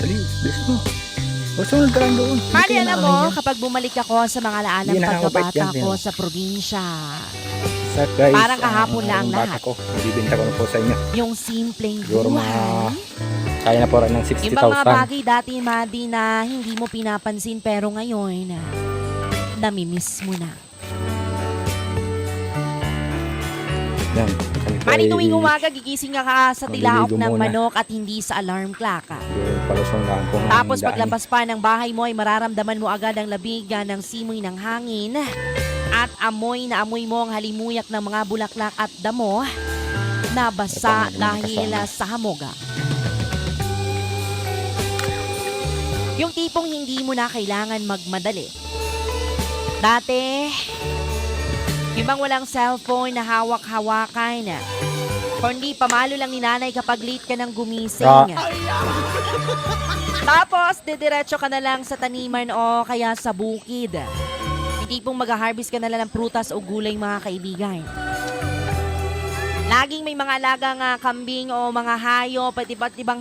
Dali, bilis mo. O, sunod ka lang doon. Mali, Hindi ka alam na mo, ano yan. kapag bumalik ako sa mga laalang Hindi na ako pagkabata bait yan, ko yan. sa probinsya, Sa guys, Parang kahapon lang ang lahat. bata ko. Ibibinta ko na po sa inyo. yung simpleng Siguro mga buhay, kaya na po rin ng yung mga 60,000. bagay dati, Madi, na hindi mo pinapansin pero ngayon, namimiss mo na. Yan. Kami po Madi, ay- tuwing umaga, gigising ka sa tilaok Maliligo ng muna. manok at hindi sa alarm clock. Yung palusong lang kung Tapos ang daan. paglabas pa ng bahay mo ay mararamdaman mo agad ang labigan ng simoy ng hangin at amoy na amoy mo ang halimuyak ng mga bulaklak at damo na basa Ito ang dahil kasama. sa hamog. Yung tipong hindi mo na kailangan magmadali. Dati, yung bang walang cellphone na hawak-hawakan. Kundi pamalo lang ni nanay kapag late ka nang gumising. Tapos, didiretso ka na lang sa taniman o kaya sa bukid. Hindi pong mag-harvest ka na lang ng prutas o gulay, mga kaibigan. Laging may mga alagang kambing o mga hayop, pati iba't ibang